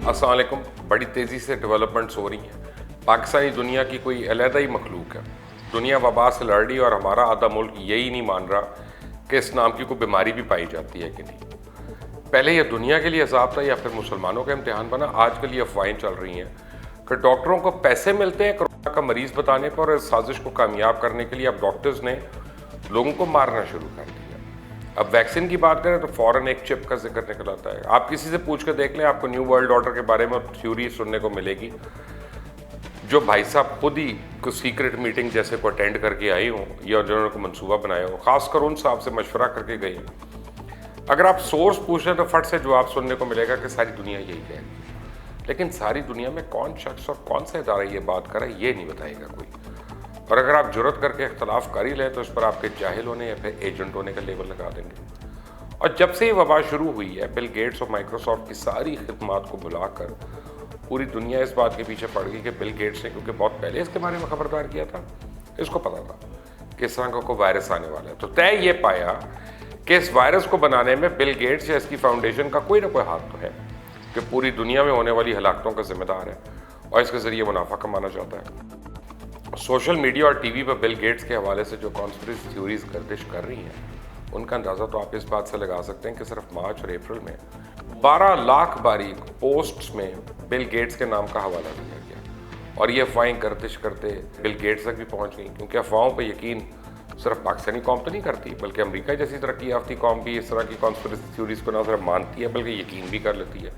अस्सलाम वालेकुम। बड़ी तेज़ी से डेवलपमेंट्स हो रही हैं। पाकिस्तानी दुनिया की कोई अलहदा ही मखलूक है। दुनिया वबा से लड़ रही है और हमारा आधा मुल्क यही नहीं मान रहा कि इस नाम की कोई बीमारी भी पाई जाती है कि नहीं। पहले यह दुनिया के लिए अजाब था या फिर मुसलमानों का इम्तिहान बना। आजकल ये अफवाहें चल रही हैं कि डॉक्टरों को पैसे मिलते हैं कोरोना का मरीज़ बताने पर, और इस साजिश को कामयाब करने के लिए अब डॉक्टर्स ने लोगों को मारना शुरू कर दिया। अब वैक्सीन की बात करें तो फौरन एक चिप का जिक्र निकल आता है। आप किसी से पूछ कर देख लें, आपको न्यू वर्ल्ड ऑर्डर के बारे में थ्योरी सुनने को मिलेगी। जो भाई साहब खुद ही कुछ सीक्रेट मीटिंग जैसे को अटेंड करके आई हों या जिन्होंने को मंसूबा बनाया हो, खासकर उन साहब से मशवरा करके गई, अगर आप सोर्स पूछ लें तो फट से जवाब सुनने को मिलेगा कि सारी दुनिया यही कहेगी। लेकिन सारी दुनिया में कौन शख्स और कौन सा इदारा ये बात करे, ये नहीं बताएगा कोई। और अगर आप जुर्रत करके इख्तलाफ कर ही लें तो इस पर आपके जाहिल होने या फिर एजेंट होने का लेबल लगा देंगे। और जब से ये वबा शुरू हुई है, बिल गेट्स और माइक्रोसॉफ्ट की सारी खिदमात को बुलाकर पूरी दुनिया इस बात के पीछे पड़ गई कि बिल गेट्स ने, क्योंकि बहुत पहले इसके बारे में खबरदार किया था, इसको पता था कि इस तरह का कोई वायरस आने वाला है, तो तय ये पाया कि इस वायरस को बनाने में बिल गेट्स या इसकी फाउंडेशन का कोई ना कोई हाथ तो है, कि पूरी दुनिया में होने वाली हलाकतों का जिम्मेदार है और इसके जरिए मुनाफा कमाना चाहता है। सोशल मीडिया और टीवी पर बिल गेट्स के हवाले से जो कॉन्स्पिरेसी थ्योरीज गर्दिश कर रही हैं, उनका अंदाज़ा तो आप इस बात से लगा सकते हैं कि सिर्फ मार्च और अप्रैल में 12 लाख बारीक पोस्ट्स में बिल गेट्स के नाम का हवाला दिया गया। और ये अफवाहें गर्दिश करते बिल गेट्स तक भी पहुंच गई, क्योंकि अफवाहों पर यकीन सिर्फ पाकिस्तानी कौम तो नहीं करती, बल्कि अमेरिका जैसी तरक्की याफ्ती कौम भी इस तरह की कॉन्स्पिरेसी थ्योरीज को ना सिर्फ मानती है बल्कि यकीन भी कर लेती है।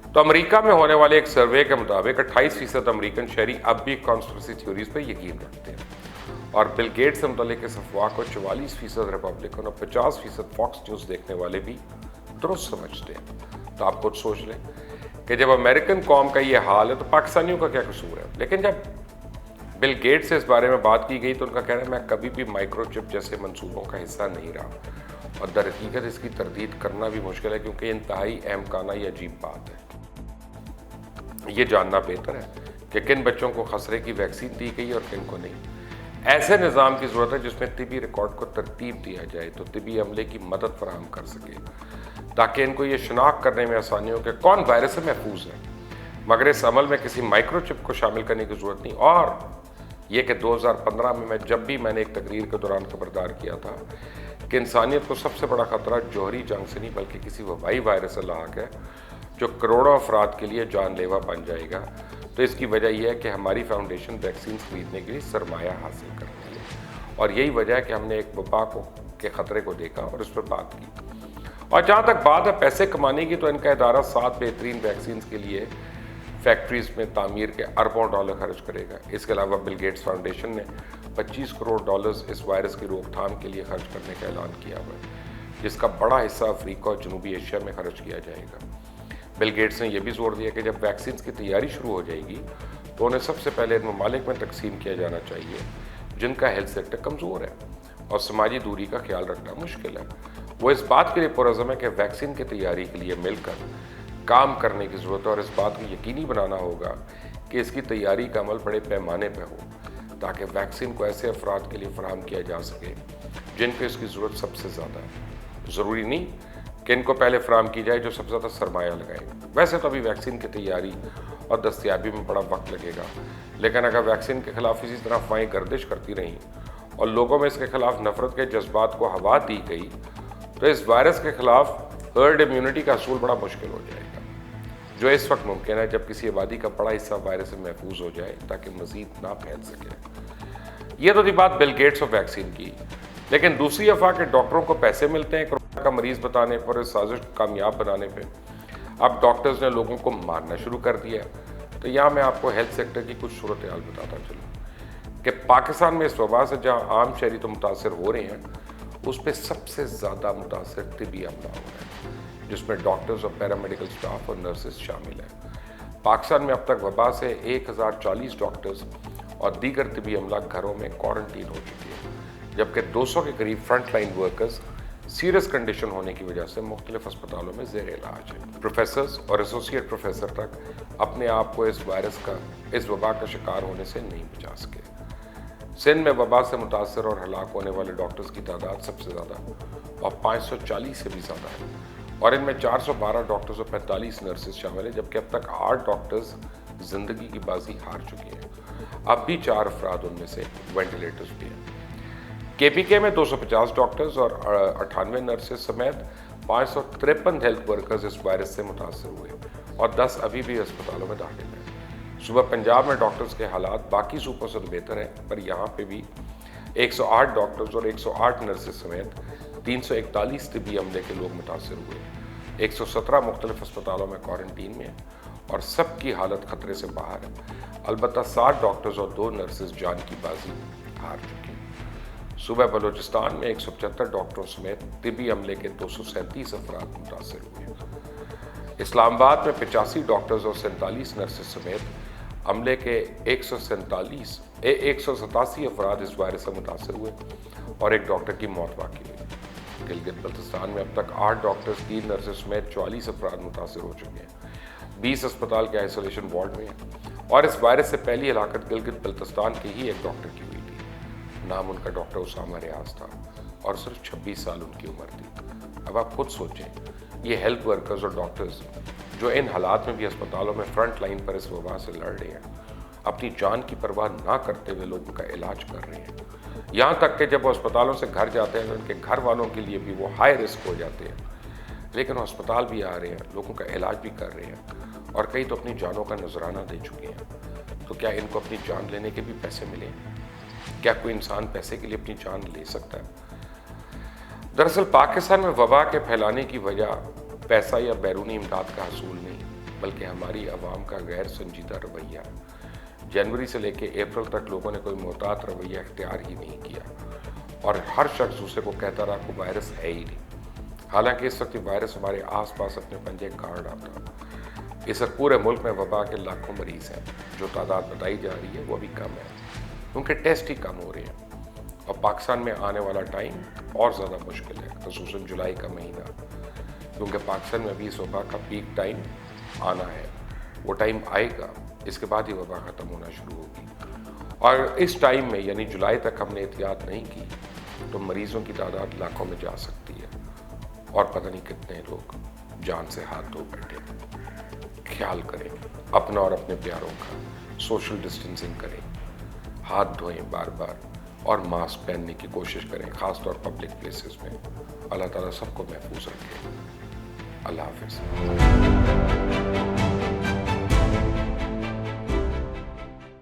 तो अमेरिका में होने वाले एक सर्वे के मुताबिक 28% अमेरिकन शहरी अब भी कॉन्स्पिरेसी थ्योरीज पर यकीन रखते हैं। और बिल गेट्स से मुतालिक इस अफवाह को 44% रिपब्लिकन और 50% फॉक्स न्यूज़ देखने वाले भी दुरुस्त समझते हैं। तो आप खुद सोच लें कि जब अमेरिकन कौम का ये हाल है तो पाकिस्तानियों का क्या कसूर है। लेकिन जब बिल गेट्स से इस बारे में बात की गई तो उनका कहना है, मैं कभी भी माइक्रोचिप जैसे मंसूबों का हिस्सा नहीं रहा और दर हकीकत इसकी तरदीद करना भी मुश्किल है, क्योंकि इंतहाई अहमकाना या अजीब बात है। ये जानना बेहतर है कि किन बच्चों को खसरे की वैक्सीन दी गई और किन को नहीं। ऐसे निज़ाम की ज़रूरत है जिसमें तिबी रिकॉर्ड को तरतीब दिया जाए तो तिबी अमले की मदद फराहम कर सके, ताकि इनको ये शनाख्त करने में आसानी हो कि कौन वायरस से महफूज है। मगर इस अमल में किसी माइक्रोचिप को शामिल करने की ज़रूरत नहीं। और ये कि 2015 में जब भी मैंने एक तकरीर के दौरान खबरदार किया था कि इंसानियत को सबसे बड़ा खतरा जौहरी जंग से नहीं बल्कि किसी वबाई वायरस से लाक है जो करोड़ों अफराद के लिए जानलेवा बन जाएगा, तो इसकी वजह यह है कि हमारी फाउंडेशन वैक्सीन खरीदने के लिए सरमाया हासिल करती है। और यही वजह है कि हमने एक वबा के ख़तरे को देखा और इस पर बात की। और जहाँ तक बात है पैसे कमाने की, तो इनका इदारा 7 बेहतरीन वैक्सीन के लिए फैक्ट्रीज में तामीर के अरबों डॉलर खर्च करेगा। इसके अलावा बिल गेट्स फाउंडेशन ने 25 करोड़ डॉलर्स इस वायरस की रोकथाम के लिए खर्च करने का ऐलान किया हुआ है, जिसका बड़ा हिस्सा अफ्रीका और जनूबी एशिया में खर्च किया जाएगा। बिल गेट्स ने यह भी जोर दिया कि जब वैक्सीन की तैयारी शुरू हो जाएगी तो उन्हें सबसे पहले इन ममालिक में तकसीम किया जाना चाहिए जिनका हेल्थ सेक्टर कमज़ोर है और समाजी दूरी का ख्याल रखना मुश्किल है। वो इस बात के लिए पुरज़म है कि वैक्सीन की तैयारी के लिए मिलकर काम करने की ज़रूरत है और इस बात को यकीनी बनाना होगा कि इसकी तैयारी का अमल बड़े पैमाने पर हो, ताकि वैक्सीन को ऐसे अफराद के लिए फराहम किया जा सके जिनको इसकी ज़रूरत सबसे ज़्यादा है। ज़रूरी नहीं कि इनको पहले फराहम की जाए जो सबसे ज़्यादा सरमाया लगाएंगे। वैसे तो अभी वैक्सीन की तैयारी और दस्तयाबी में बड़ा वक्त लगेगा, लेकिन अगर वैक्सीन के खिलाफ इसी तरह अफवाहें गर्दिश करती रहीं और लोगों में इसके खिलाफ नफरत के जज्बात को हवा दी गई तो इस वायरस के खिलाफ हर्ड इम्यूनिटी का असूल बड़ा मुश्किल हो जाएगा, जो इस वक्त मुमकिन है जब किसी आबादी का बड़ा हिस्सा वायरस से महफूज हो जाए ताकि मजीद ना फैल सके। ये तो थी बात बिल गेट्स और वैक्सीन की। लेकिन दूसरी अफवाह के डॉक्टरों को पैसे मिलते हैं कोरोना का मरीज बताने पर, इस साजिश को कामयाब बनाने पे अब डॉक्टर्स ने लोगों को मारना शुरू कर दिया। तो यहाँ मैं आपको हेल्थ सेक्टर की कुछ सूरत हाल बताता चलूँ कि पाकिस्तान में इस वबा से जहाँ आम शहरी तो मुतासर हो रहे हैं, उस पर सबसे ज़्यादा मुतासर तिबी अमला हो रहा है, जिसमें डॉक्टर्स और पैरामेडिकल स्टाफ और नर्सेज शामिल हैं। पाकिस्तान में अब तक वबा से 1040 डॉक्टर्स और दीगर तिबी अमला घरों में क्वारंटीन हो चुकी है, जबकि 200 के करीब front line workers serious condition होने की वजह से मुख्तलिफ अस्पतालों में ज़ेर इलाज है। प्रोफेसर्स और एसोसिएट प्रोफेसर तक अपने आप को इस वबा का शिकार होने से नहीं बचा सके। सिंध में वबा से मुतासर और हलाक होने वाले डॉक्टर्स की तादाद सबसे ज़्यादा और 540 से भी ज़्यादा है, اور ان میں 412 ڈاکٹرز اور 45 نرسز شامل ہیں، جبکہ اب تک 8 ڈاکٹرز زندگی کی بازی ہار چکے ہیں۔ اب بھی 4 افراد ان میں سے وینٹیلیٹرز بھی ہیں۔ کے پی کے میں 250 ڈاکٹرز اور 98 نرسز سمیت 553 ہیلتھ ورکرز اس وائرس سے متاثر ہوئے اور 10 ابھی بھی اسپتالوں میں داخل ہیں۔ صوبہ پنجاب میں ڈاکٹرز کے حالات باقی صوبوں سے بہتر ہیں، پر یہاں پہ بھی 108 ڈاکٹرز اور 108 نرسز سمیت 341 طبی عملے کے لوگ متاثر ہوئے۔ 117 مختلف اسپتالوں میں کوارنٹین میں ہیں اور سب کی حالت خطرے سے باہر ہے۔ البتہ 60 ڈاکٹرز اور 2 نرسز جان کی بازی ہار چکے ہیں۔ صوبہ بلوچستان میں 175 ڈاکٹروں سمیت طبی عملے کے 237 افراد متاثر ہوئے ہیں۔ اسلام آباد میں 85 ڈاکٹرز اور 47 نرسز سمیت عملے کے 187 افراد اس وائرس سے متاثر ہوئے اور ایک ڈاکٹر کی موت واقع ہوئی۔ گلگت بلتستان میں اب تک 8 ڈاکٹرز 3 نرسز سمیت 44 افراد متاثر ہو چکے ہیں۔ 20 اسپتال کے آئسولیشن وارڈ میں ہیں اور اس وائرس سے پہلی ہلاکت گلگت بلتستان کے ہی ایک ڈاکٹر کی ہوئی تھی۔ نام ان کا ڈاکٹر اسامہ ریاض تھا اور صرف 26 سال ان کی عمر تھی۔ اب آپ خود سوچیں، یہ ہیلتھ ورکرز اور ڈاکٹرز جو ان حالات میں بھی اسپتالوں میں فرنٹ لائن پر اس وبا سے لڑ رہے ہیں، اپنی جان کی پرواہ نہ کرتے ہوئے لوگوں کا علاج کر رہے ہیں، یہاں تک کہ جب وہ اسپتالوں سے گھر جاتے ہیں ان کے گھر والوں کے لیے بھی وہ ہائی رسک ہو جاتے ہیں، لیکن وہ اسپتال بھی آ رہے ہیں، لوگوں کا علاج بھی کر رہے ہیں اور کئی تو اپنی جانوں کا نذرانہ دے چکے ہیں۔ تو کیا ان کو اپنی جان لینے کے بھی پیسے ملے؟ کیا کوئی انسان پیسے کے لیے اپنی جان لے سکتا ہے؟ دراصل پاکستان میں وبا کے پھیلانے کی وجہ پیسہ یا بیرونی امداد کا حصول نہیں، بلکہ ہماری عوام کا غیر سنجیدہ رویہ ہے۔ جنوری سے لے کے اپریل تک لوگوں نے کوئی محتاط رویہ اختیار ہی نہیں کیا اور ہر شخص دوسرے کو کہتا رہا کہ وائرس ہے ہی نہیں، حالانکہ اس وقت وائرس ہمارے آس پاس اپنے پنجے گاڑ رہا تھا۔ اس وقت پورے ملک میں وبا کے لاکھوں مریض ہیں، جو تعداد بتائی جا رہی ہے وہ بھی کم ہے، ان کے ٹیسٹ ہی کم ہو رہے ہیں اور پاکستان میں آنے والا ٹائم اور زیادہ مشکل ہے، خصوصاً جولائی کا مہینہ، کیونکہ پاکستان میں ابھی اس وبا کا پیک ٹائم آنا ہے۔ وہ ٹائم آئے گا، اس کے بعد ہی وبا ختم ہونا شروع ہوگی، اور اس ٹائم میں یعنی جولائی تک ہم نے احتیاط نہیں کی تو مریضوں کی تعداد لاکھوں میں جا سکتی ہے اور پتہ نہیں کتنے لوگ جان سے ہاتھ دھو بیٹھے۔ خیال کریں اپنا اور اپنے پیاروں کا، سوشل ڈسٹینسنگ کریں، ہاتھ دھوئیں بار بار اور ماسک پہننے کی کوشش کریں، خاص طور پبلک پلیسز میں۔ اللہ تعالیٰ سب کو محفوظ رکھے۔ اللہ حافظ۔